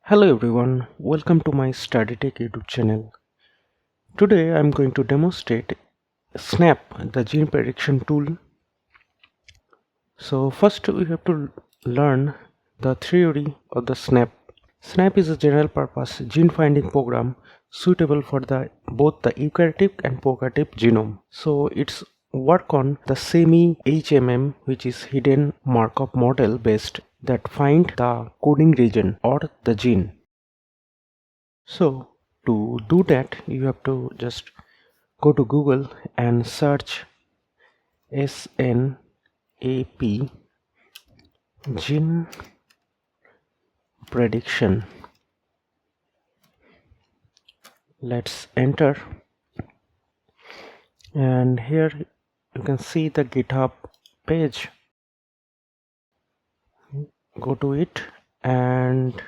Hello everyone, welcome to my Study Tech YouTube channel. Today I am going to demonstrate SNAP, the gene prediction tool. So first we have to learn the theory of the SNAP. SNAP is a general purpose gene finding program suitable for both the eukaryotic and prokaryotic genome. So it's work on the Semi-HMM, which is hidden Markov model based that find the coding region or the gene. So to do that, you have to just go to Google and search SNAP gene prediction. Let's enter, and here you can see the GitHub page. Go to it and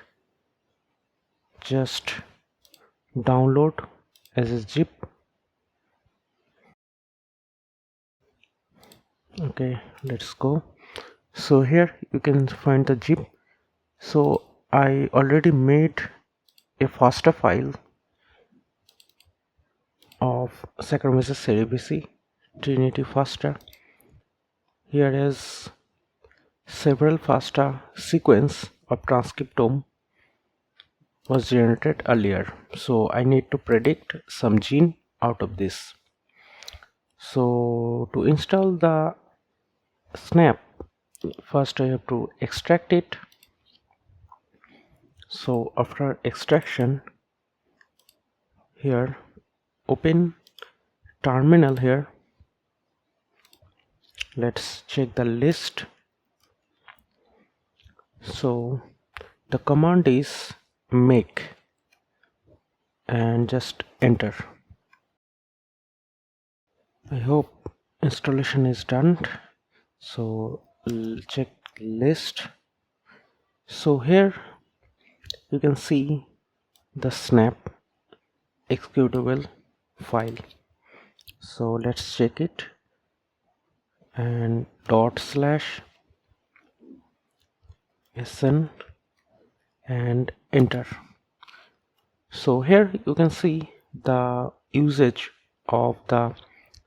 just download as a zip. Okay, let's go. So here you can find the zip. So I already made a Fastq file of Saccharomyces cerevisiae Trinity Fastq. Here is several Fastq sequence of transcriptome was generated earlier, so I need to predict some gene out of this. So to install the SNAP, first I have to extract it. So after extraction, here open terminal. Here let's check the list. So the command is make and just enter. I hope installation is done. So check list. So here you can see the SNAP executable file. So let's check it and /sn and enter. So here you can see the usage of the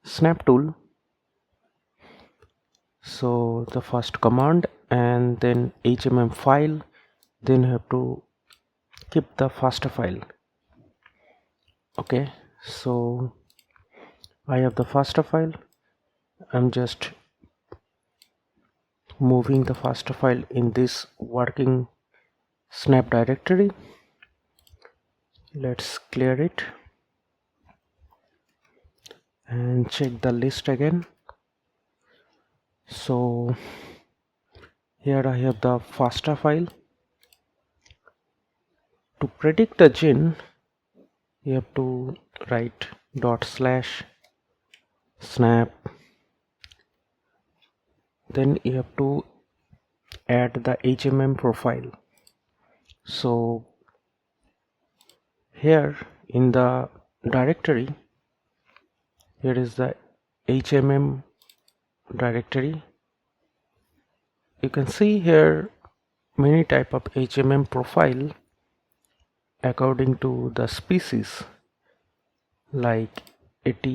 SNAP tool. So the first command and then HMM file, then you have to keep the Fastq file. Okay, so I have the Fastq file. I'm just moving the Fastq file in this working SNAP directory. Let's clear it and check the list again. So here I have the Fastq file. To predict the gene, you have to write /snap. Then you have to add the HMM profile. So here in the directory, here is the HMM directory. You can see here many type of HMM profile according to the species, like AT,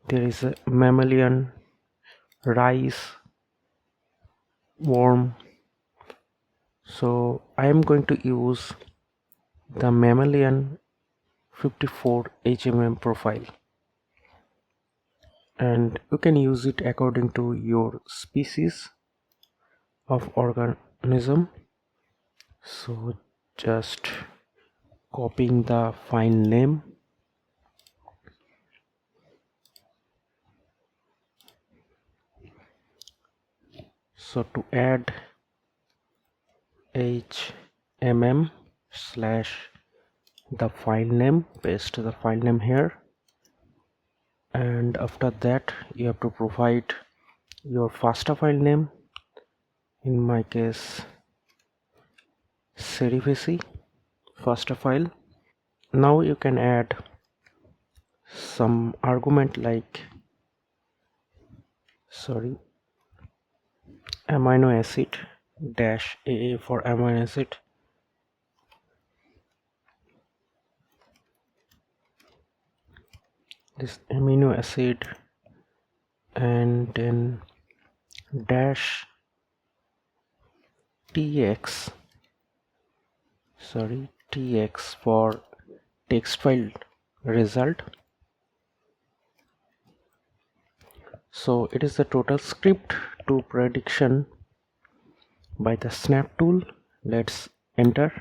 there is a mammalian, rice, worm. So I am going to use the mammalian 54 HMM profile, and you can use it according to your species of organism. So just copying the file name. So to add HMM / the file name, paste the file name here, and after that you have to provide your Fastq file name. In my case, cerevisiae Fastq file. Now you can add some argument like amino acid -AA for amino acid, this amino acid and then dash tx for text file result. So it is the total script to prediction by the snap tool. Let's enter.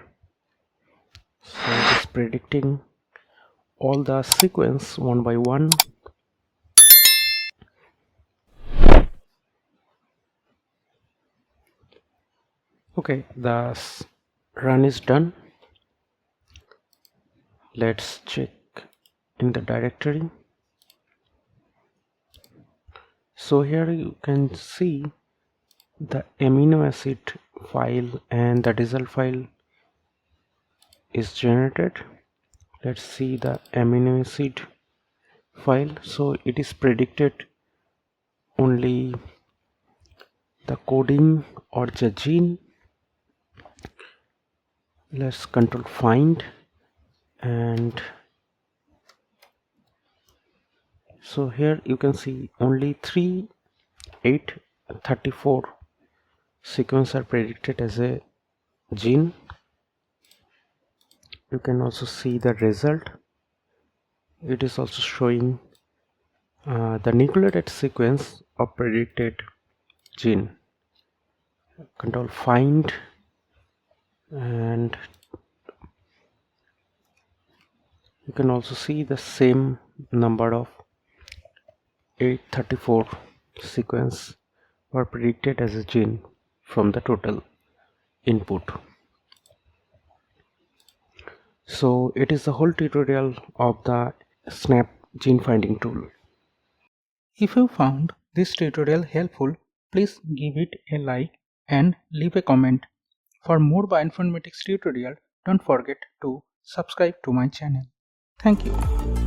So it is predicting all the sequence one by one. Okay, the run is done. Let's check in the directory. So here you can see the amino acid file and the result file is generated. Let's see the amino acid file. So it is predicted only the coding or the gene. Let's control find, and so here you can see only 3, 8, 34 sequences are predicted as a gene. You can also see the result. It is also showing the nucleotide sequence of predicted gene. Control find, and you can also see the same number of 834 sequence were predicted as a gene from the total input. So it is the whole tutorial of the SNAP gene finding tool. If you found this tutorial helpful, please give it a like and leave a comment. For more bioinformatics tutorial, don't forget to subscribe to my channel. Thank you.